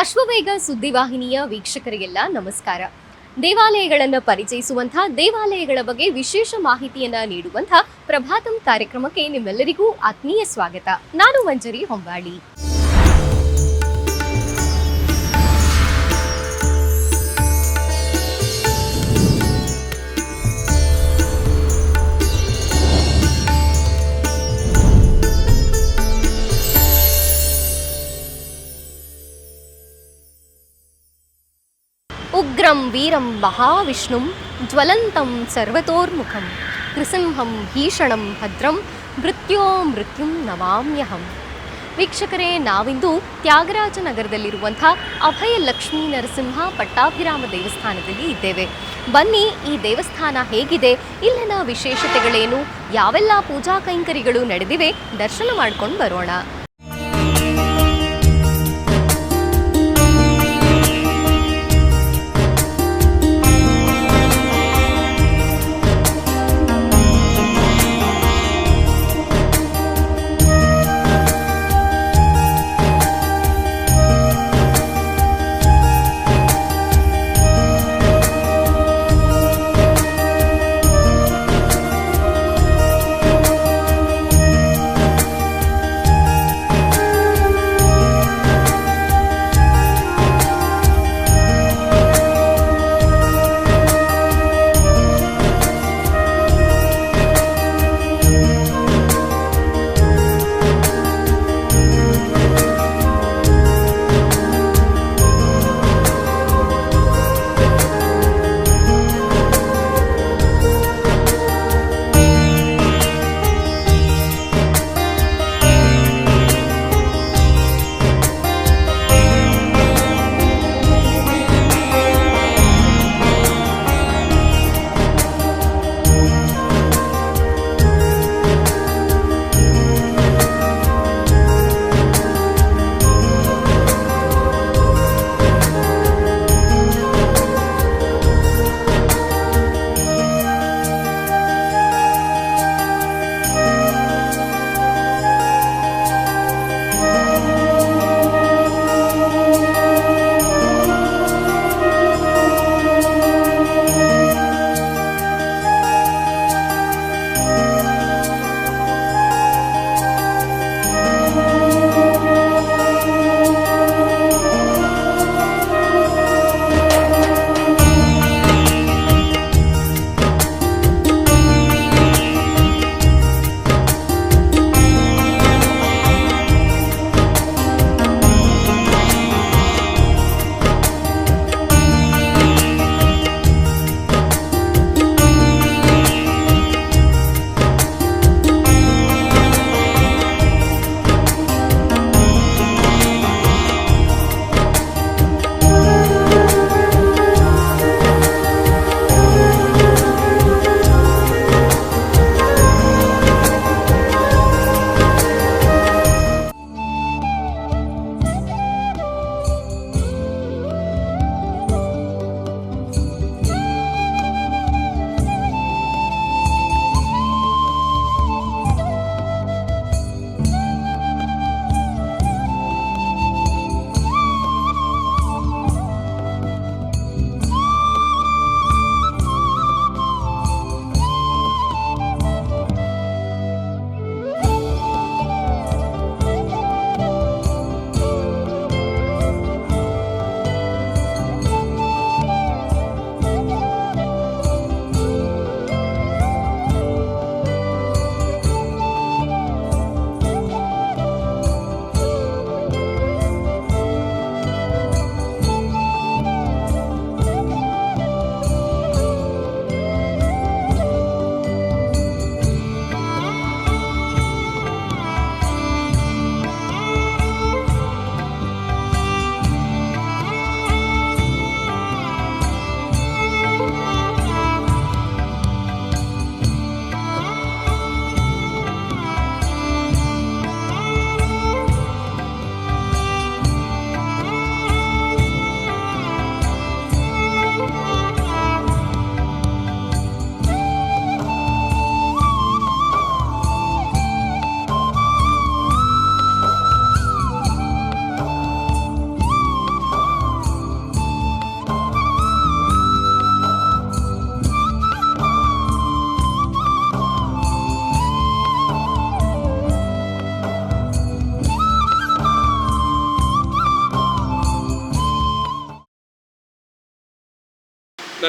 ಅಶ್ವವೇಗ ಸುದ್ದಿವಾಹಿನಿಯ ವೀಕ್ಷಕರಿಗೆಲ್ಲ ನಮಸ್ಕಾರ. ದೇವಾಲಯಗಳನ್ನು ಪರಿಚಯಿಸುವಂತಹ, ದೇವಾಲಯಗಳ ಬಗ್ಗೆ ವಿಶೇಷ ಮಾಹಿತಿಯನ್ನ ನೀಡುವಂತಹ ಪ್ರಭಾತಂ ಕಾರ್ಯಕ್ರಮಕ್ಕೆ ನಿಮ್ಮೆಲ್ಲರಿಗೂ ಆತ್ಮೀಯ ಸ್ವಾಗತ. ನಾನು ಮಂಜರಿ ಹೊಂಬಾಳಿ. ಉಗ್ರಂ ವೀರಂ ಮಹಾವಿಷ್ಣುಂ ಜ್ವಲಂತಂ ಸರ್ವತೋರ್ಮುಖಂ ನೃಸಿಂಹಂ ಭೀಷಣಂ ಭದ್ರಂ ಮೃತ್ಯುಂ ನಮಾಮ್ಯಹಂ. ವೀಕ್ಷಕರೇ, ನಾವಿಂದು ತ್ಯಾಗರಾಜನಗರದಲ್ಲಿರುವಂಥ ಅಭಯ ಲಕ್ಷ್ಮೀ ನರಸಿಂಹ ಪಟ್ಟಾಭಿರಾಮ ದೇವಸ್ಥಾನದಲ್ಲಿ ಇದ್ದೇವೆ. ಬನ್ನಿ, ಈ ದೇವಸ್ಥಾನ ಹೇಗಿದೆ, ಇಲ್ಲಿನ ವಿಶೇಷತೆಗಳೇನು, ಯಾವೆಲ್ಲ ಪೂಜಾ ಕೈಂಕರ್ಯಗಳು ನಡೆದಿವೆ, ದರ್ಶನ ಮಾಡ್ಕೊಂಡು ಬರೋಣ.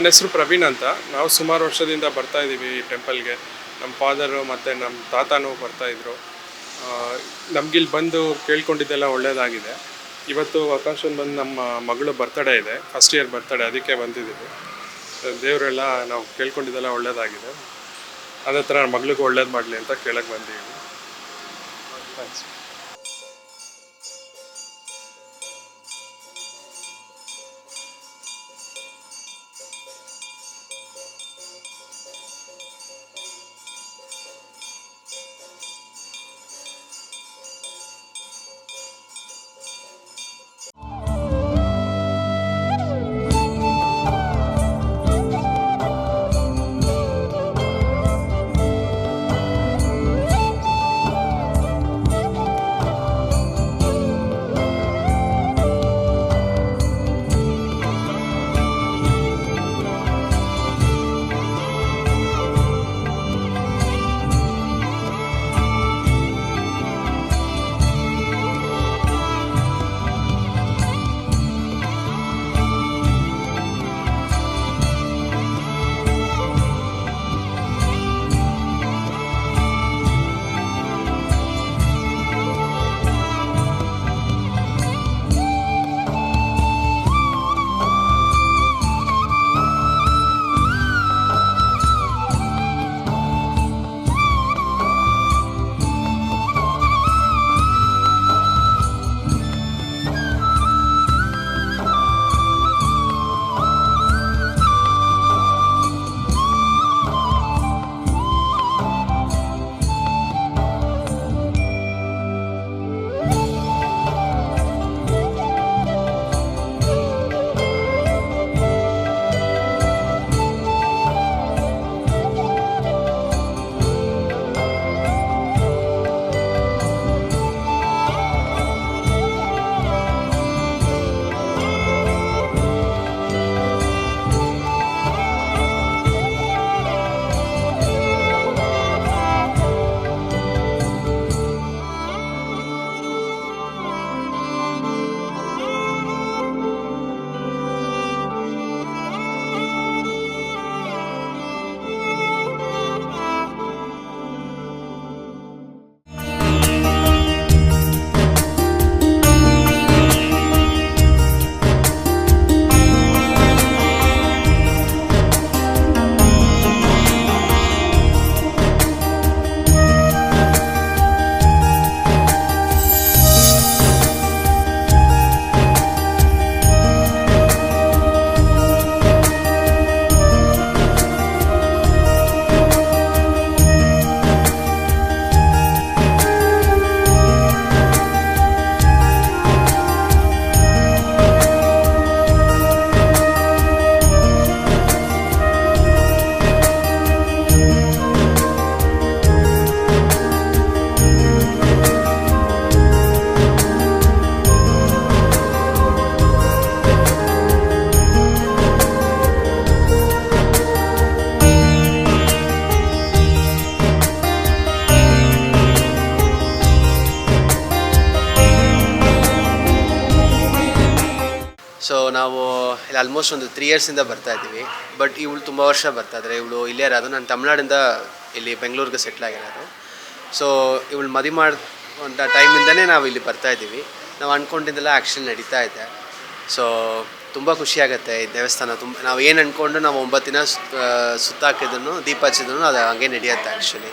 ನನ್ನ ಹೆಸರು ಪ್ರವೀಣ್ ಅಂತ. ನಾವು ಸುಮಾರು ವರ್ಷದಿಂದ ಬರ್ತಾ ಇದ್ದೀವಿ ಈ ಟೆಂಪಲ್ಗೆ. ನಮ್ಮ ಫಾದರು ಮತ್ತು ನಮ್ಮ ತಾತನೂ ಬರ್ತಾಯಿದ್ರು. ನಮಗಿಲ್ಲಿ ಬಂದು ಕೇಳ್ಕೊಂಡಿದ್ದೆಲ್ಲ ಒಳ್ಳೆಯದಾಗಿದೆ. ಇವತ್ತು ಆಕಾಶನ್ ಬಂದು ನಮ್ಮ ಮಗಳು ಬರ್ತಡೇ ಇದೆ, ಫಸ್ಟ್ ಇಯರ್ ಬರ್ತಡೇ, ಅದಕ್ಕೆ ಬಂದಿದ್ದೀವಿ. ದೇವರೆಲ್ಲ ನಾವು ಕೇಳ್ಕೊಂಡಿದ್ದೆಲ್ಲ ಒಳ್ಳೆಯದಾಗಿದೆ. ಅದೇ ಥರ ಮಗಳಿಗೂ ಒಳ್ಳೇದು ಮಾಡಲಿ ಅಂತ ಕೇಳಕ್ಕೆ ಬಂದಿದ್ದೀವಿ. ಥ್ಯಾಂಕ್ಸ್. ಸೊ ನಾವು ಇಲ್ಲಿ ಆಲ್ಮೋಸ್ಟ್ ಒಂದು 3 ಇಯರ್ಸಿಂದ ಬರ್ತಾ ಇದ್ದೀವಿ. ಬಟ್ ಇವಳು ತುಂಬ ವರ್ಷ ಬರ್ತಾಯಿದ್ರೆ. ಇವಳು ಇಲ್ಲೇ ಇರೋದು. ನಾನು ತಮಿಳ್ನಾಡಿಂದ ಇಲ್ಲಿ ಬೆಂಗಳೂರಿಗೆ ಸೆಟ್ಲ್ ಆಗಿರೋದು. ಸೊ ಇವಳು ಮದುವೆ ಮಾಡುವಂಥ ಟೈಮಿಂದನೇ ನಾವು ಇಲ್ಲಿ ಬರ್ತಾಯಿದ್ದೀವಿ. ನಾವು ಅಂದ್ಕೊಂಡಿದ್ದೆಲ್ಲ ಆ್ಯಕ್ಚುಲಿ ನಡೀತಾ ಇದೆ. ಸೊ ತುಂಬ ಖುಷಿಯಾಗುತ್ತೆ ಈ ದೇವಸ್ಥಾನ. ನಾವು ಏನು ಅಂದ್ಕೊಂಡು ನಾವು 9 ದಿನ ಸುತ್ತಾಕಿದ್ದನ್ನು ದೀಪ ಹಚ್ಚಿದ್ರು ಅದು ಹಂಗೆ ನಡೆಯುತ್ತೆ ಆ್ಯಕ್ಚುಲಿ.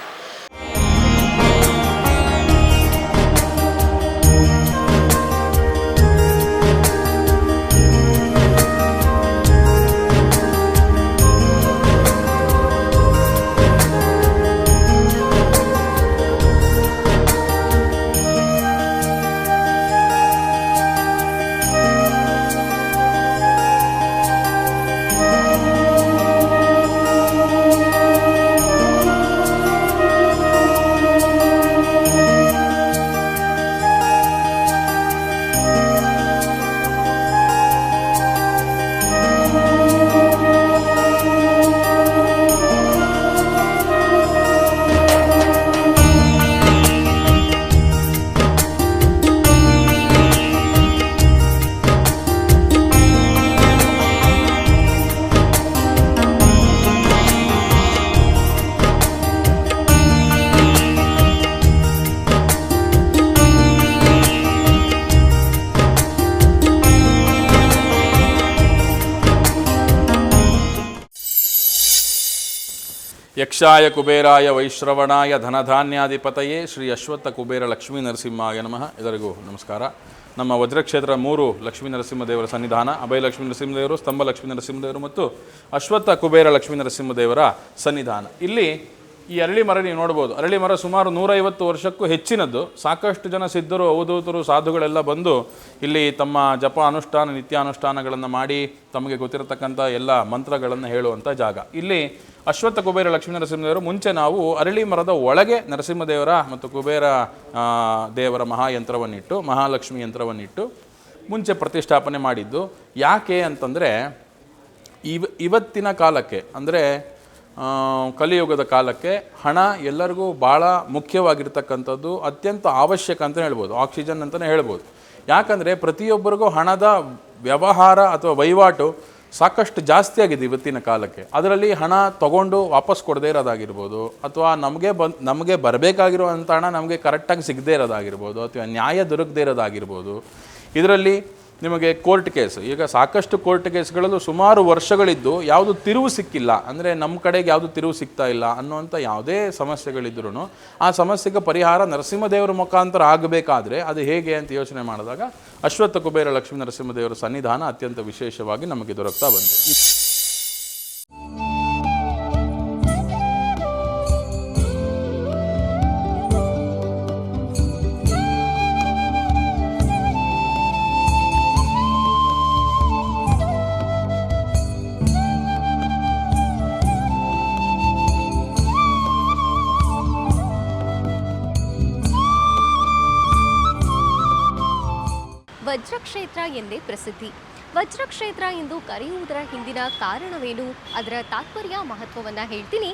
ಯಕ್ಷಾಯ ಕುಬೇರಾಯ ವೈಶ್ರವಣಾಯ ಧನಧಾನ್ಯಾಧಿಪತಯೇ ಶ್ರೀ ಅಶ್ವತ್ಥ ಕುಬೇರ ಲಕ್ಷ್ಮೀ ನರಸಿಂಹಾಯ ನಮಃ. ಎಲ್ಲರಿಗೂ ನಮಸ್ಕಾರ. ನಮ್ಮ ವಜ್ರಕ್ಷೇತ್ರ 3 ಲಕ್ಷ್ಮೀ ನರಸಿಂಹದೇವರ ಸನ್ನಿಧಾನ, ಅಭಯ ಲಕ್ಷ್ಮೀ ನರಸಿಂಹದೇವರು, ಸ್ತಂಭ ಲಕ್ಷ್ಮೀ ನರಸಿಂಹದೇವರು ಮತ್ತು ಅಶ್ವತ್ಥ ಕುಬೇರ ಲಕ್ಷ್ಮೀ ನರಸಿಂಹದೇವರ ಸನ್ನಿಧಾನ. ಇಲ್ಲಿ ಈ ಅರಳಿ ಮರ ನೀವು ನೋಡ್ಬೋದು. ಅರಳಿ ಮರ ಸುಮಾರು 150 ವರ್ಷಕ್ಕೂ ಹೆಚ್ಚಿನದ್ದು. ಸಾಕಷ್ಟು ಜನ ಸಿದ್ಧರು, ಅವಧೂತರು, ಸಾಧುಗಳೆಲ್ಲ ಬಂದು ಇಲ್ಲಿ ತಮ್ಮ ಜಪ ಅನುಷ್ಠಾನ, ನಿತ್ಯಾನುಷ್ಠಾನಗಳನ್ನು ಮಾಡಿ ತಮಗೆ ಗೊತ್ತಿರತಕ್ಕಂಥ ಎಲ್ಲ ಮಂತ್ರಗಳನ್ನು ಹೇಳುವಂಥ ಜಾಗ. ಇಲ್ಲಿ ಅಶ್ವತ್ಥ ಕುಬೇರ ಲಕ್ಷ್ಮೀ ನರಸಿಂಹದೇವರು ಮುಂಚೆ ನಾವು ಅರಳಿ ಮರದ ಒಳಗೆ ನರಸಿಂಹದೇವರ ಮತ್ತು ಕುಬೇರ ದೇವರ ಮಹಾಯಂತ್ರವನ್ನಿಟ್ಟು, ಮಹಾಲಕ್ಷ್ಮಿ ಯಂತ್ರವನ್ನಿಟ್ಟು ಮುಂಚೆ ಪ್ರತಿಷ್ಠಾಪನೆ ಮಾಡಿದ್ದು. ಯಾಕೆ ಅಂತಂದರೆ ಇವತ್ತಿನ ಕಾಲಕ್ಕೆ ಅಂದರೆ ಕಲಿಯುಗದ ಕಾಲಕ್ಕೆ ಹಣ ಎಲ್ಲರಿಗೂ ಭಾಳ ಮುಖ್ಯವಾಗಿರ್ತಕ್ಕಂಥದ್ದು, ಅತ್ಯಂತ ಅವಶ್ಯಕ ಅಂತಲೇ ಹೇಳ್ಬೋದು, ಆಕ್ಸಿಜನ್ ಅಂತಲೇ ಹೇಳ್ಬೋದು. ಯಾಕಂದರೆ ಪ್ರತಿಯೊಬ್ಬರಿಗೂ ಹಣದ ವ್ಯವಹಾರ ಅಥವಾ ವಹಿವಾಟು ಸಾಕಷ್ಟು ಜಾಸ್ತಿ ಆಗಿದೆ ಇವತ್ತಿನ ಕಾಲಕ್ಕೆ. ಅದರಲ್ಲಿ ಹಣ ತೊಗೊಂಡು ವಾಪಸ್ ಕೊಡದೇ ಇರೋದಾಗಿರ್ಬೋದು, ಅಥವಾ ನಮಗೆ ಬರಬೇಕಾಗಿರುವಂಥ ಹಣ ನಮಗೆ ಕರೆಕ್ಟಾಗಿ ಸಿಗದೇ ಇರೋದಾಗಿರ್ಬೋದು, ಅಥವಾ ನ್ಯಾಯ ದೊರಕದೇ ಇರೋದಾಗಿರ್ಬೋದು. ಇದರಲ್ಲಿ ನಿಮಗೆ ಕೋರ್ಟ್ ಕೇಸ್, ಈಗ ಸಾಕಷ್ಟು ಕೋರ್ಟ್ ಕೇಸ್ಗಳಲ್ಲೂ ಸುಮಾರು ವರ್ಷಗಳಿದ್ದು ಯಾವುದು ತಿರುವು ಸಿಕ್ಕಿಲ್ಲ, ಅಂದರೆ ನಮ್ಮ ಕಡೆಗೆ ಯಾವುದು ತಿರುವು ಸಿಗ್ತಾ ಇಲ್ಲ ಅನ್ನುವಂಥ ಯಾವುದೇ ಸಮಸ್ಯೆಗಳಿದ್ರೂ ಆ ಸಮಸ್ಯೆಗೆ ಪರಿಹಾರ ನರಸಿಂಹದೇವರ ಮುಖಾಂತರ ಆಗಬೇಕಾದ್ರೆ ಅದು ಹೇಗೆ ಅಂತ ಯೋಚನೆ ಮಾಡಿದಾಗ ಅಶ್ವತ್ಥ ಕುಬೇರ ಲಕ್ಷ್ಮೀ ನರಸಿಂಹದೇವರ ಸನ್ನಿಧಾನ ಅತ್ಯಂತ ವಿಶೇಷವಾಗಿ ನಮಗೆ ದೊರಕ್ತಾ ಬಂತು. ವಜ್ರಕ್ಷೇತ್ರ ಎಂದೇ ಪ್ರಸಿದ್ಧಿ. ವಜ್ರಕ್ಷೇತ್ರ ಎಂದು ಕರೆಯುವುದರ ಹಿಂದಿನ ಕಾರಣವೇನು, ಅದರ ತಾತ್ಪರ್ಯ, ಮಹತ್ವವನ್ನ ಹೇಳ್ತೀನಿ.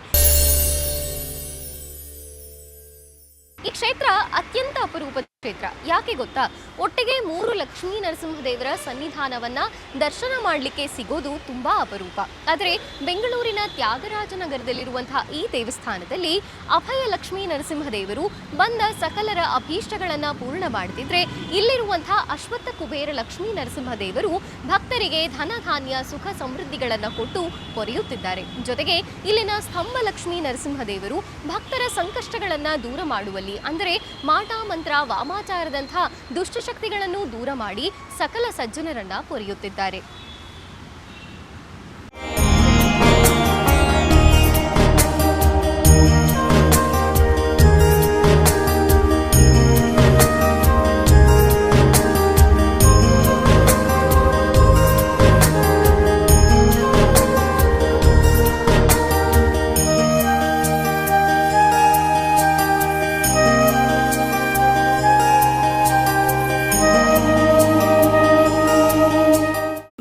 ಈ ಕ್ಷೇತ್ರ ಅತ್ಯಂತ ಅಪರೂಪದ ಕ್ಷೇತ್ರ. ಯಾಕೆ ಗೊತ್ತಾ? ಒಟ್ಟಿಗೆ 3 ಲಕ್ಷ್ಮೀ ನರಸಿಂಹದೇವರ ಸನ್ನಿಧಾನವನ್ನ ದರ್ಶನ ಮಾಡಲಿಕ್ಕೆ ಸಿಗೋದು ತುಂಬಾ ಅಪರೂಪ. ಆದರೆ ಬೆಂಗಳೂರಿನ ತ್ಯಾಗರಾಜನಗರದಲ್ಲಿರುವಂತಹ ಈ ದೇವಸ್ಥಾನದಲ್ಲಿ ಅಭಯ ಲಕ್ಷ್ಮೀ ನರಸಿಂಹದೇವರು ಬಂದ ಸಕಲರ ಅಭೀಷ್ಟಗಳನ್ನ ಪೂರ್ಣ ಮಾಡುತ್ತಿದ್ರೆ, ಇಲ್ಲಿರುವಂತಹ ಅಶ್ವತ್ಥ ಕುಬೇರ ಲಕ್ಷ್ಮೀ ನರಸಿಂಹದೇವರು ಭಕ್ತರಿಗೆ ಧನ ಧಾನ್ಯ ಸುಖ ಸಮೃದ್ಧಿಗಳನ್ನ ಕೊಟ್ಟು ಪೊರೆಯುತ್ತಿದ್ದಾರೆ. ಜೊತೆಗೆ ಇಲ್ಲಿನ ಸ್ತಂಭ ಲಕ್ಷ್ಮೀ ನರಸಿಂಹದೇವರು ಭಕ್ತರ ಸಂಕಷ್ಟಗಳನ್ನ ದೂರ ಮಾಡುವಲ್ಲಿ, ಅಂದರೆ ಮಾಟ ಮಂತ್ರ ವಾಮಾಚಾರದಂಥ ದುಷ್ಟಶಕ್ತಿಗಳನ್ನು ದೂರ ಮಾಡಿ ಸಕಲ ಸಜ್ಜನರನ್ನ ಪೊರೆಯುತ್ತಿದ್ದಾರೆ.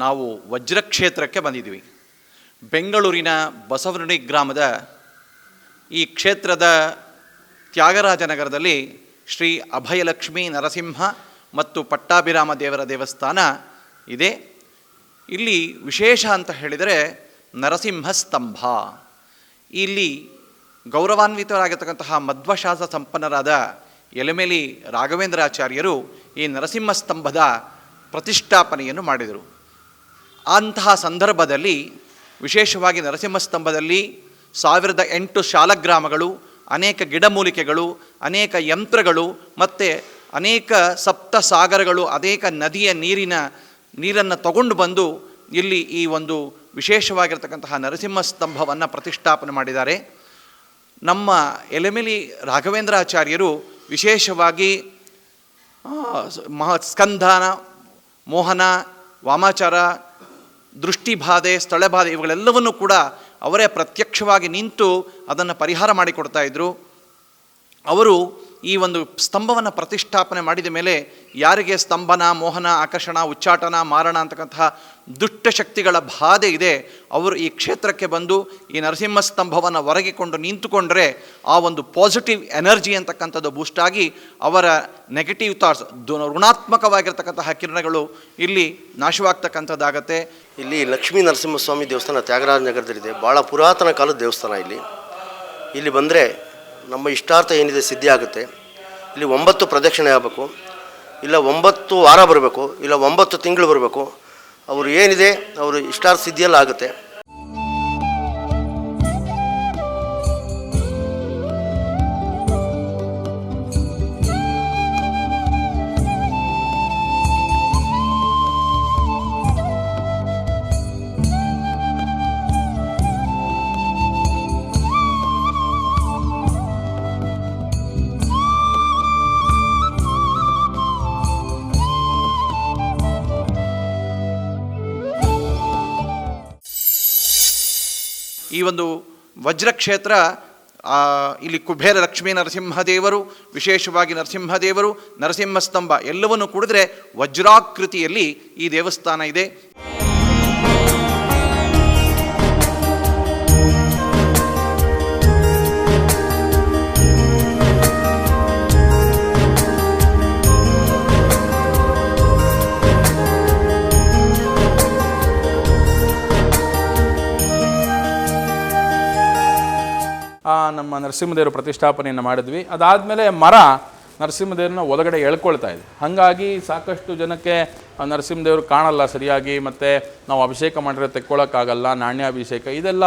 ನಾವು ವಜ್ರಕ್ಷೇತ್ರಕ್ಕೆ ಬಂದಿದ್ದೀವಿ. ಬೆಂಗಳೂರಿನ ಬಸವನಗುಡಿ ಗ್ರಾಮದ ಈ ಕ್ಷೇತ್ರದ ತ್ಯಾಗರಾಜನಗರದಲ್ಲಿ ಶ್ರೀ ಅಭಯಲಕ್ಷ್ಮೀ ನರಸಿಂಹ ಮತ್ತು ಪಟ್ಟಾಭಿರಾಮ ದೇವರ ದೇವಸ್ಥಾನ ಇದೆ. ಇಲ್ಲಿ ವಿಶೇಷ ಅಂತ ಹೇಳಿದರೆ ನರಸಿಂಹ ಸ್ತಂಭ. ಇಲ್ಲಿ ಗೌರವಾನ್ವಿತರಾಗಿರ್ತಕ್ಕಂತಹ ಮಧ್ವಶಾಸ್ತ್ರ ಸಂಪನ್ನರಾದ ಯಲಮೇಲಿ ರಾಘವೇಂದ್ರಾಚಾರ್ಯರು ಈ ನರಸಿಂಹ ಸ್ತಂಭದ ಪ್ರತಿಷ್ಠಾಪನೆಯನ್ನು ಮಾಡಿದರು. ಅಂತಹ ಸಂದರ್ಭದಲ್ಲಿ ವಿಶೇಷವಾಗಿ ನರಸಿಂಹಸ್ತಂಭದಲ್ಲಿ 1008 ಶಾಲಗ್ರಾಮಗಳು, ಅನೇಕ ಗಿಡಮೂಲಿಕೆಗಳು, ಅನೇಕ ಯಂತ್ರಗಳು ಮತ್ತು ಅನೇಕ ಸಪ್ತ ಸಾಗರಗಳು, ಅನೇಕ ನದಿಯ ನೀರನ್ನು ತಗೊಂಡು ಬಂದು ಇಲ್ಲಿ ಈ ಒಂದು ವಿಶೇಷವಾಗಿರ್ತಕ್ಕಂತಹ ನರಸಿಂಹಸ್ತಂಭವನ್ನು ಪ್ರತಿಷ್ಠಾಪನೆ ಮಾಡಿದ್ದಾರೆ. ನಮ್ಮ ಯಲಮೇಲಿ ರಾಘವೇಂದ್ರಾಚಾರ್ಯರು ವಿಶೇಷವಾಗಿ ಸ್ಕಂದನ, ಮೋಹನ, ವಾಮಾಚಾರ, ದೃಷ್ಟಿಬಾಧೆ, ಸ್ಥಳಬಾಧೆ ಇವುಗಳೆಲ್ಲವನ್ನೂ ಕೂಡ ಅವರೇ ಪ್ರತ್ಯಕ್ಷವಾಗಿ ನಿಂತು ಅದನ್ನು ಪರಿಹಾರ ಮಾಡಿಕೊಡ್ತಾಯಿದ್ರು. ಅವರು ಈ ಒಂದು ಸ್ತಂಭವನ್ನು ಪ್ರತಿಷ್ಠಾಪನೆ ಮಾಡಿದ ಮೇಲೆ ಯಾರಿಗೆ ಸ್ತಂಭನ, ಮೋಹನ, ಆಕರ್ಷಣ, ಉಚ್ಚಾಟನ, ಮಾರಣ ಅಂತಕ್ಕಂತಹ ದುಷ್ಟಶಕ್ತಿಗಳ ಬಾಧೆ ಇದೆ, ಅವರು ಈ ಕ್ಷೇತ್ರಕ್ಕೆ ಬಂದು ಈ ನರಸಿಂಹ ಸ್ತಂಭವನ್ನು ಹೊರಗಿಕೊಂಡು ನಿಂತುಕೊಂಡ್ರೆ ಆ ಒಂದು ಪಾಸಿಟಿವ್ ಎನರ್ಜಿ ಅಂತಕ್ಕಂಥದ್ದು ಬೂಸ್ಟಾಗಿ ಅವರ ನೆಗೆಟಿವ್ ಥಾಟ್ಸ್, ಋಣಾತ್ಮಕವಾಗಿರ್ತಕ್ಕಂತಹ ಕಿರಣಗಳು ಇಲ್ಲಿ ನಾಶವಾಗ್ತಕ್ಕಂಥದ್ದಾಗತ್ತೆ. ಇಲ್ಲಿ ಲಕ್ಷ್ಮೀ ನರಸಿಂಹಸ್ವಾಮಿ ದೇವಸ್ಥಾನ ತ್ಯಾಗರಾಜನಗರದಲ್ಲಿದೆ. ಭಾಳ ಪುರಾತನ ಕಾಲದ ದೇವಸ್ಥಾನ. ಇಲ್ಲಿ ಬಂದರೆ ನಮ್ಮ ಇಷ್ಟಾರ್ಥ ಏನಿದೆ ಸಿದ್ಧಿ ಆಗುತ್ತೆ. ಇಲ್ಲಿ 9 ಪ್ರದಕ್ಷಿಣೆ ಆಗಬೇಕು, ಇಲ್ಲ 9 ವಾರ ಬರಬೇಕು, ಇಲ್ಲ 9 ತಿಂಗಳು ಬರಬೇಕು. ಅವರು ಏನಿದೆ ಅವರು ಇಷ್ಟಾರ್ಥ ಸಿದ್ಧಿಯೆಲ್ಲ ಆಗುತ್ತೆ. ಈ ಒಂದು ವಜ್ರಕ್ಷೇತ್ರ ಇಲ್ಲಿ ಕುಬೇರ ಲಕ್ಷ್ಮೀ ನರಸಿಂಹದೇವರು, ವಿಶೇಷವಾಗಿ ನರಸಿಂಹದೇವರು, ನರಸಿಂಹಸ್ತಂಭ ಎಲ್ಲವನ್ನು ಕೂಡಿದ್ರೆ ವಜ್ರಾಕೃತಿಯಲ್ಲಿ ಈ ದೇವಸ್ಥಾನ ಇದೆ. ನಮ್ಮ ನರಸಿಂಹದೇವರು ಪ್ರತಿಷ್ಠಾಪನೆಯನ್ನು ಮಾಡಿದ್ವಿ. ಅದಾದಮೇಲೆ ಮರ ನರಸಿಂಹದೇವ್ರನ್ನ ಒಳಗಡೆ ಎಳ್ಕೊಳ್ತಾ ಇದೆ. ಹಾಗಾಗಿ ಸಾಕಷ್ಟು ಜನಕ್ಕೆ ನರಸಿಂಹದೇವರು ಕಾಣಲ್ಲ ಸರಿಯಾಗಿ, ಮತ್ತು ನಾವು ಅಭಿಷೇಕ ಮಾಡಿದ್ರೆ ತೆಕ್ಕೊಳ್ಳೋಕ್ಕಾಗಲ್ಲ, ನಾಣ್ಯಾಭಿಷೇಕ, ಇದೆಲ್ಲ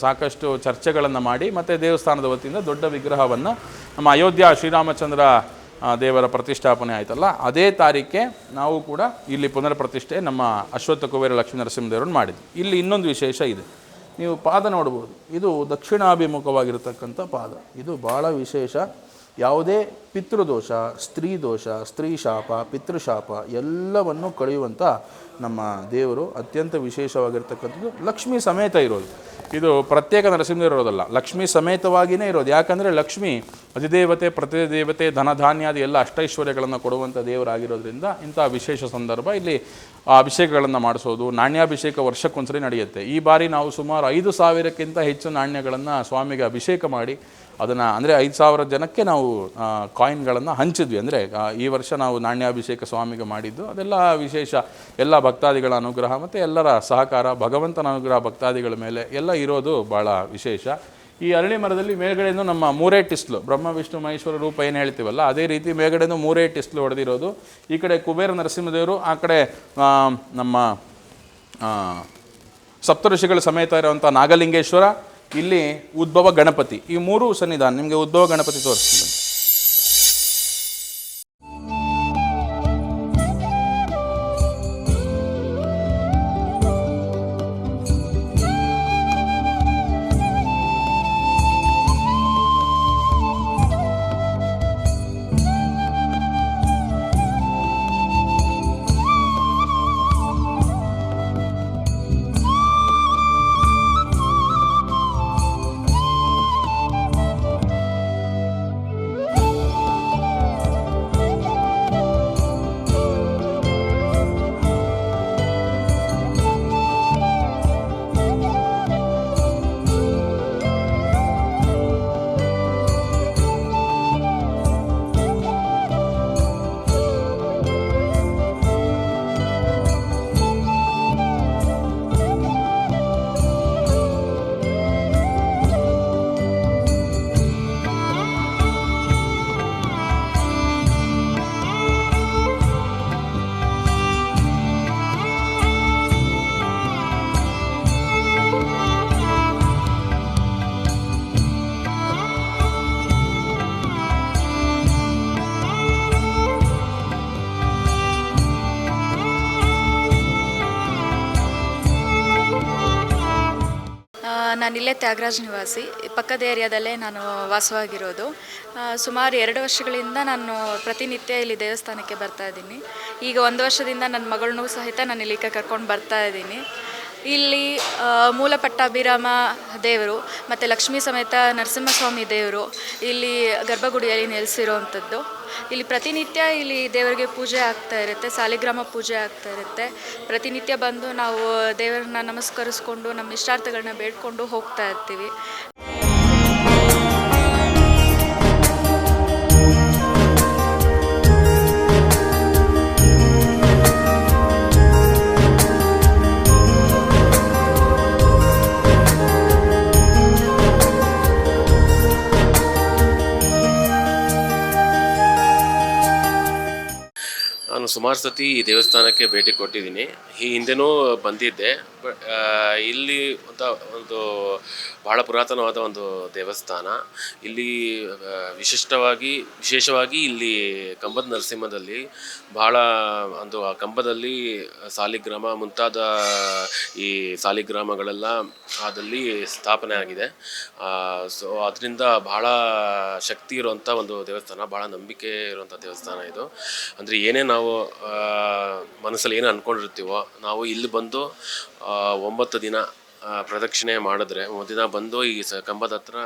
ಸಾಕಷ್ಟು ಚರ್ಚೆಗಳನ್ನು ಮಾಡಿ ಮತ್ತು ದೇವಸ್ಥಾನದ ವತಿಯಿಂದ ದೊಡ್ಡ ವಿಗ್ರಹವನ್ನು ನಮ್ಮ ಅಯೋಧ್ಯ ಶ್ರೀರಾಮಚಂದ್ರ ದೇವರ ಪ್ರತಿಷ್ಠಾಪನೆ ಆಯ್ತಲ್ಲ, ಅದೇ ತಾರೀಕೆ ನಾವು ಕೂಡ ಇಲ್ಲಿ ಪುನರ್ ಪ್ರತಿಷ್ಠೆ ನಮ್ಮ ಅಶ್ವತ್ಥ ಕುಬೇರ ಲಕ್ಷ್ಮೀ ನರಸಿಂಹದೇವರನ್ನು ಮಾಡಿದ್ವಿ. ಇಲ್ಲಿ ಇನ್ನೊಂದು ವಿಶೇಷ ಇದೆ, ನೀವು ಪಾದ ನೋಡ್ಬೋದು, ಇದು ದಕ್ಷಿಣಾಭಿಮುಖವಾಗಿರತಕ್ಕಂಥ ಪಾದ. ಇದು ಭಾಳ ವಿಶೇಷ. ಯಾವುದೇ ಪಿತೃದೋಷ, ಸ್ತ್ರೀ ದೋಷ, ಸ್ತ್ರೀ ಶಾಪ, ಪಿತೃಶಾಪ ಎಲ್ಲವನ್ನು ಕಳೆಯುವಂಥ ನಮ್ಮ ದೇವರು ಅತ್ಯಂತ ವಿಶೇಷವಾಗಿರ್ತಕ್ಕಂಥದ್ದು. ಲಕ್ಷ್ಮೀ ಸಮೇತ ಇರೋದು, ಇದು ಪ್ರತ್ಯೇಕ ನರಸಿಂಹದೇವರು ಇರೋದಲ್ಲ, ಲಕ್ಷ್ಮೀ ಸಮೇತವಾಗಿಯೇ ಇರೋದು. ಯಾಕಂದರೆ ಲಕ್ಷ್ಮಿ ಅಧಿದೇವತೆ, ಪ್ರತಿದೇವತೆ, ಧನಧಾನ್ಯಾದಿ ಎಲ್ಲ ಅಷ್ಟೈಶ್ವರ್ಯಗಳನ್ನು ಕೊಡುವಂಥ ದೇವರಾಗಿರೋದ್ರಿಂದ ಇಂಥ ವಿಶೇಷ ಸಂದರ್ಭ ಇಲ್ಲಿ ಅಭಿಷೇಕಗಳನ್ನು ಮಾಡಿಸೋದು. ನಾಣ್ಯಾಭಿಷೇಕ ವರ್ಷಕ್ಕೊಂದ್ಸರಿ ನಡೆಯುತ್ತೆ. ಈ ಬಾರಿ ನಾವು ಸುಮಾರು 5,000ಕ್ಕಿಂತ ಹೆಚ್ಚು ನಾಣ್ಯಗಳನ್ನು ಸ್ವಾಮಿಗೆ ಅಭಿಷೇಕ ಮಾಡಿ ಅದನ್ನು, ಅಂದರೆ 5,000 ಜನಕ್ಕೆ ನಾವು ಕಾಯಿನ್ಗಳನ್ನು ಹಂಚಿದ್ವಿ. ಅಂದರೆ ಈ ವರ್ಷ ನಾವು ನಾಣ್ಯಾಭಿಷೇಕ ಸ್ವಾಮಿಗೆ ಮಾಡಿದ್ದು ಅದೆಲ್ಲ ವಿಶೇಷ. ಎಲ್ಲ ಭಕ್ತಾದಿಗಳ ಅನುಗ್ರಹ ಮತ್ತು ಎಲ್ಲರ ಸಹಕಾರ, ಭಗವಂತನ ಅನುಗ್ರಹ ಭಕ್ತಾದಿಗಳ ಮೇಲೆ ಎಲ್ಲ ಇರೋದು ಭಾಳ ವಿಶೇಷ. ಈ ಅರಳಿ ಮರದಲ್ಲಿ ಮೇಲ್ಗಡೆಯೂ ನಮ್ಮ 3 ಟಿಸ್ಲು, ಬ್ರಹ್ಮ ವಿಷ್ಣು ಮಹೇಶ್ವರ ರೂಪ ಏನು ಹೇಳ್ತೀವಲ್ಲ ಅದೇ ರೀತಿ ಮೇಲ್ಗಡೆಯೂ 3 ಟಿಸ್ಲು ಹೊಡೆದಿರೋದು. ಈ ಕಡೆ ಕುಬೇರ ನರಸಿಂಹದೇವರು, ಆ ಕಡೆ ನಮ್ಮ ಸಪ್ತಋಷಿಗಳ ಸಮೇತ ಇರುವಂಥ ನಾಗಲಿಂಗೇಶ್ವರ, ಇಲ್ಲಿ ಉದ್ಭವ ಗಣಪತಿ, ಈ 3 ಸನ್ನಿಧಾನ. ನಿಮಗೆ ಉದ್ಭವ ಗಣಪತಿ ತೋರಿಸ್ತೀನಿ. ನಾನಿಲ್ಲೇ ತ್ಯಾಗರಾಜ್ ನಿವಾಸಿ, ಪಕ್ಕದ ಏರಿಯಾದಲ್ಲೇ ನಾನು ವಾಸವಾಗಿರೋದು. ಸುಮಾರು 2 ವರ್ಷಗಳಿಂದ ನಾನು ಪ್ರತಿನಿತ್ಯ ಇಲ್ಲಿ ದೇವಸ್ಥಾನಕ್ಕೆ ಬರ್ತಾ ಇದ್ದೀನಿ. ಈಗ 1 ವರ್ಷದಿಂದ ನನ್ನ ಮಗಳನ್ನೂ ಸಹಿತ ನಾನು ಇಲ್ಲಿಗೆ ಕರ್ಕೊಂಡು ಬರ್ತಾ ಇದ್ದೀನಿ. ಇಲ್ಲಿ ಮೂಲ ಪಟ್ಟಾಭಿರಾಮ ದೇವರು ಮತ್ತು ಲಕ್ಷ್ಮೀ ಸಮೇತ ನರಸಿಂಹಸ್ವಾಮಿ ದೇವರು ಇಲ್ಲಿ ಗರ್ಭಗುಡಿಯಲ್ಲಿ ನೆಲೆಸಿರೋವಂಥದ್ದು. ಇಲ್ಲಿ ಪ್ರತಿನಿತ್ಯ ಇಲ್ಲಿ ದೇವರಿಗೆ ಪೂಜೆ ಆಗ್ತಾ ಇರುತ್ತೆ, ಸಾಲಿಗ್ರಾಮ ಪೂಜೆ ಆಗ್ತಾ ಇರುತ್ತೆ. ಪ್ರತಿನಿತ್ಯ ಬಂದು ನಾವು ದೇವರನ್ನ ನಮಸ್ಕರಿಸ್ಕೊಂಡು ನಮ್ಮ ಇಷ್ಟಾರ್ಥಗಳನ್ನ ಬೇಡ್ಕೊಂಡು ಹೋಗ್ತಾ ಇರ್ತೀವಿ. ನಾನು ಸುಮಾರು ಸತಿ ಈ ದೇವಸ್ಥಾನಕ್ಕೆ ಭೇಟಿ ಕೊಟ್ಟಿದ್ದೀನಿ. ಈ ಹಿಂದೆನೂ ಬಂದಿದ್ದೆ. ಇಲ್ಲಿ ಒಂದು ಬಹಳ ಪುರಾತನವಾದ ಒಂದು ದೇವಸ್ಥಾನ. ಇಲ್ಲಿ ವಿಶೇಷವಾಗಿ ಇಲ್ಲಿ ಕಂಬದ ನರಸಿಂಹದಲ್ಲಿ ಬಹಳ ಒಂದು ಆ ಕಂಬದಲ್ಲಿ ಸಾಲಿಗ್ರಾಮ ಮುಂತಾದ ಈ ಸಾಲಿಗ್ರಾಮಗಳೆಲ್ಲ ಅದಲ್ಲಿ ಸ್ಥಾಪನೆ ಆಗಿದೆ. ಸೊ ಅದರಿಂದ ಬಹಳ ಶಕ್ತಿ ಇರುವಂಥ ಒಂದು ದೇವಸ್ಥಾನ, ಭಾಳ ನಂಬಿಕೆ ಇರುವಂಥ ದೇವಸ್ಥಾನ ಇದು. ಅಂದರೆ ಏನೇ ನಾವು ಮನಸ್ಸಲ್ಲಿ ಏನು ಅಂದ್ಕೊಂಡಿರ್ತೀವೋ ನಾವು ಇಲ್ಲಿ ಬಂದು 9 ದಿನ ಪ್ರದಕ್ಷಿಣೆ ಮಾಡಿದ್ರೆ ದಿನ ಬಂದು ಈ ಕಂಬದ ಹತ್ರ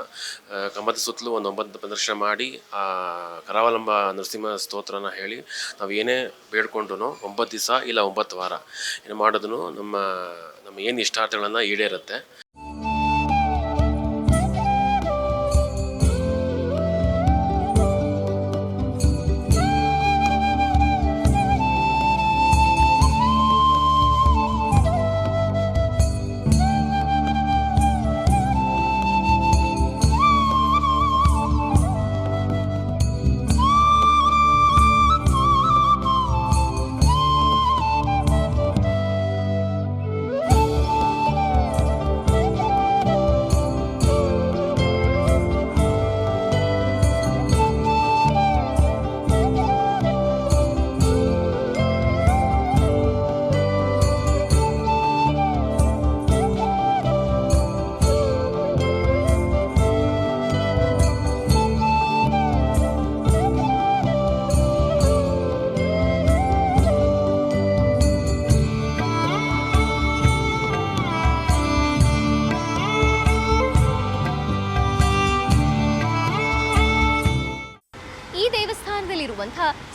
ಕಂಬದ ಸುತ್ತಲೂ ಒಂದು 9 ಪ್ರದಕ್ಷಿಣೆ ಮಾಡಿ ಆ ಕರಾವಲಂಬ ನರಸಿಂಹ ಸ್ತೋತ್ರನ ಹೇಳಿ ನಾವು ಏನೇ ಬೇಡ್ಕೊಂಡ್ರು 9 ದಿವಸ ಇಲ್ಲ 9 ವಾರ ಏನು ಮಾಡಿದ್ರು ನಮ್ಮ ಏನು ಇಷ್ಟಾರ್ಥಗಳನ್ನು ಈಡೇರುತ್ತೆ.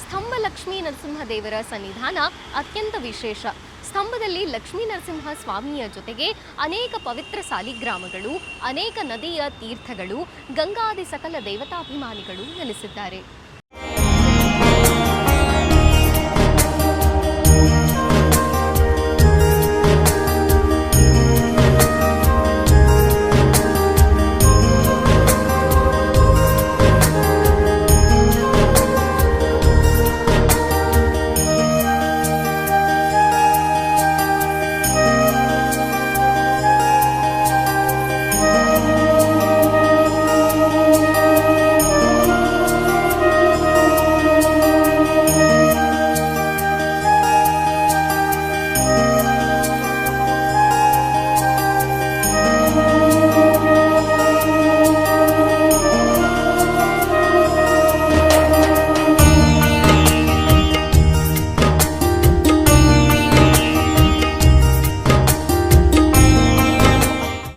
ಸ್ತಂಭ ಲಕ್ಷ್ಮೀ ನರಸಿಂಹ ದೇವರ ಸನ್ನಿಧಾನ ಅತ್ಯಂತ ವಿಶೇಷ. ಸ್ತಂಭದಲ್ಲಿ ಲಕ್ಷ್ಮೀ ನರಸಿಂಹ ಸ್ವಾಮಿಯ ಜೊತೆಗೆ ಅನೇಕ ಪವಿತ್ರ ಸಾಲಿಗ್ರಾಮಗಳು, ಅನೇಕ ನದಿಯ ತೀರ್ಥಗಳು, ಗಂಗಾದಿ ಸಕಲ ದೇವತಾಭಿಮಾನಿಗಳು ನೆಲೆಸಿದ್ದಾರೆ.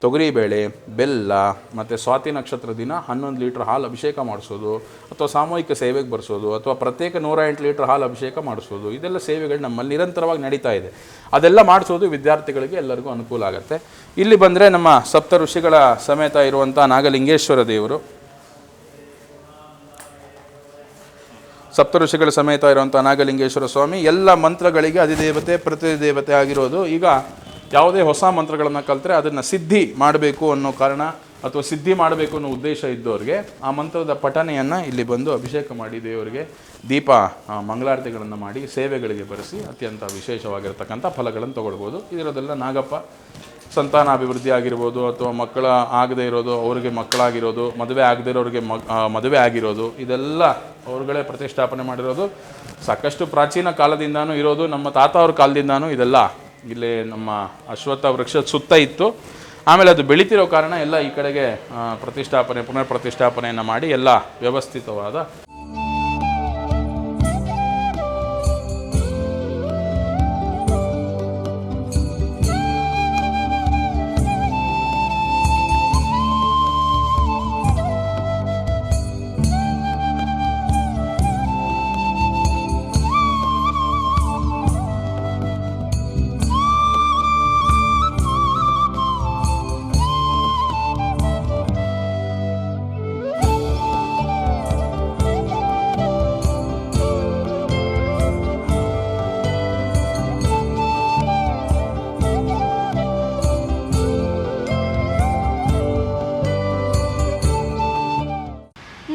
ತೊಗರಿಬೇಳೆ, ಬೆಲ್ಲ ಮತ್ತು ಸ್ವಾತಿ ನಕ್ಷತ್ರ ದಿನ 11 ಲೀಟ್ರ್ ಹಾಲು ಅಭಿಷೇಕ ಮಾಡಿಸೋದು, ಅಥವಾ ಸಾಮೂಹಿಕ ಸೇವೆಗೆ ಬರೆಸೋದು, ಅಥವಾ ಪ್ರತ್ಯೇಕ 108 ಲೀಟ್ರ್ ಹಾಲು ಅಭಿಷೇಕ ಮಾಡಿಸೋದು, ಇದೆಲ್ಲ ಸೇವೆಗಳು ನಮ್ಮಲ್ಲಿ ನಿರಂತರವಾಗಿ ನಡೀತಾ ಇದೆ. ಅದೆಲ್ಲ ಮಾಡಿಸೋದು ವಿದ್ಯಾರ್ಥಿಗಳಿಗೆ ಎಲ್ಲರಿಗೂ ಅನುಕೂಲ ಆಗುತ್ತೆ. ಇಲ್ಲಿ ಬಂದರೆ ನಮ್ಮ ಸಪ್ತ ಋಷಿಗಳ ಸಮೇತ ಇರುವಂಥ ನಾಗಲಿಂಗೇಶ್ವರ ದೇವರು, ಸಪ್ತ ಋಷಿಗಳ ಸಮೇತ ಇರುವಂಥ ನಾಗಲಿಂಗೇಶ್ವರ ಸ್ವಾಮಿ ಎಲ್ಲ ಮಂತ್ರಗಳಿಗೆ ಅಧಿದೇವತೆ ಪ್ರತಿದೇವತೆ ಆಗಿರೋದು. ಈಗ ಯಾವುದೇ ಹೊಸ ಮಂತ್ರಗಳನ್ನು ಕಲಿತ್ರೆ ಅದನ್ನು ಸಿದ್ಧಿ ಮಾಡಬೇಕು ಅನ್ನೋ ಕಾರಣ ಅಥವಾ ಸಿದ್ಧಿ ಮಾಡಬೇಕು ಅನ್ನೋ ಉದ್ದೇಶ ಇದ್ದವ್ರಿಗೆ ಆ ಮಂತ್ರದ ಪಠನೆಯನ್ನು ಇಲ್ಲಿ ಬಂದು ಅಭಿಷೇಕ ಮಾಡಿ ದೇವರಿಗೆ ದೀಪ ಮಂಗಳಾರತಿಗಳನ್ನು ಮಾಡಿ ಸೇವೆಗಳಿಗೆ ಬರೆಸಿ ಅತ್ಯಂತ ವಿಶೇಷವಾಗಿರತಕ್ಕಂಥ ಫಲಗಳನ್ನು ತಗೊಳ್ಬೋದು. ಇದರದೆಲ್ಲ ನಾಗಪ್ಪ ಸಂತಾನಾಭಿವೃದ್ಧಿ ಆಗಿರ್ಬೋದು, ಅಥವಾ ಮಕ್ಕಳ ಆಗದೇ ಇರೋದು ಅವರಿಗೆ ಮಕ್ಕಳಾಗಿರೋದು, ಮದುವೆ ಆಗದೇ ಇರೋರಿಗೆ ಮದುವೆ ಆಗಿರೋದು, ಇದೆಲ್ಲ ಅವ್ರುಗಳೇ ಪ್ರತಿಷ್ಠಾಪನೆ ಮಾಡಿರೋದು. ಸಾಕಷ್ಟು ಪ್ರಾಚೀನ ಕಾಲದಿಂದನೂ ಇರೋದು, ನಮ್ಮ ತಾತ ಅವ್ರ ಕಾಲದಿಂದನೂ ಇದೆಲ್ಲ ಇಲ್ಲಿ ನಮ್ಮ ಅಶ್ವತ್ಥ ವೃಕ್ಷದ ಸುತ್ತ ಇತ್ತು. ಆಮೇಲೆ ಅದು ಬೆಳೀತಿರೋ ಕಾರಣ ಎಲ್ಲ ಈ ಕಡೆಗೆ ಪುನರ್ ಪ್ರತಿಷ್ಠಾಪನೆಯನ್ನು ಮಾಡಿ ಎಲ್ಲ ವ್ಯವಸ್ಥಿತವಾದ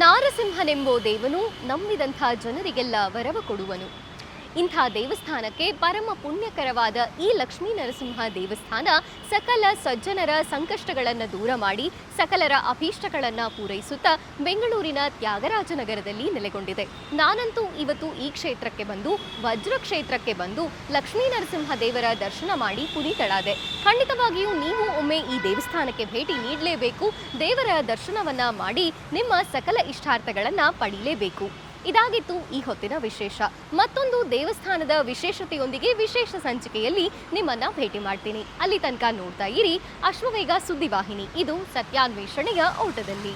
ನಾರಸಿಂಹನೆಂಬೋ ದೇವನು ನಂಬಿದಂಥ ಜನರಿಗೆಲ್ಲ ವರವ ಕೊಡುವನು. ಇಂಥ ದೇವಸ್ಥಾನಕ್ಕೆ ಪರಮ ಪುಣ್ಯಕರವಾದ ಈ ಲಕ್ಷ್ಮೀ ನರಸಿಂಹ ದೇವಸ್ಥಾನ ಸಕಲ ಸಜ್ಜನರ ಸಂಕಷ್ಟಗಳನ್ನು ದೂರ ಮಾಡಿ ಸಕಲರ ಅಭೀಷ್ಟಗಳನ್ನು ಪೂರೈಸುತ್ತಾ ಬೆಂಗಳೂರಿನ ತ್ಯಾಗರಾಜನಗರದಲ್ಲಿ ನೆಲೆಗೊಂಡಿದೆ. ನಾನಂತೂ ಇವತ್ತು ಈ ಕ್ಷೇತ್ರಕ್ಕೆ ಬಂದು ವಜ್ರ ಕ್ಷೇತ್ರಕ್ಕೆ ಬಂದು ಲಕ್ಷ್ಮೀ ನರಸಿಂಹ ದೇವರ ದರ್ಶನ ಮಾಡಿ ಪುನೀತಳಾದೆ. ಖಂಡಿತವಾಗಿಯೂ ನೀವು ಒಮ್ಮೆ ಈ ದೇವಸ್ಥಾನಕ್ಕೆ ಭೇಟಿ ನೀಡಲೇಬೇಕು. ದೇವರ ದರ್ಶನವನ್ನ ಮಾಡಿ ನಿಮ್ಮ ಸಕಲ ಇಷ್ಟಾರ್ಥಗಳನ್ನು ಪಡೀಲೇಬೇಕು. ಇದಾಗಿತ್ತು ಈ ಹೊತ್ತಿನ ವಿಶೇಷ. ಮತ್ತೊಂದು ದೇವಸ್ಥಾನದ ವಿಶೇಷತೆಯೊಂದಿಗೆ ವಿಶೇಷ ಸಂಚಿಕೆಯಲ್ಲಿ ನಿಮ್ಮನ್ನ ಭೇಟಿ ಮಾಡ್ತೀನಿ. ಅಲ್ಲಿ ತನಕ ನೋಡ್ತಾ ಇರಿ ಅಶ್ವವೇಗ ಸುದ್ದಿವಾಹಿನಿ. ಇದು ಸತ್ಯಾನ್ವೇಷಣೆಯ ಓಟದಲ್ಲಿ.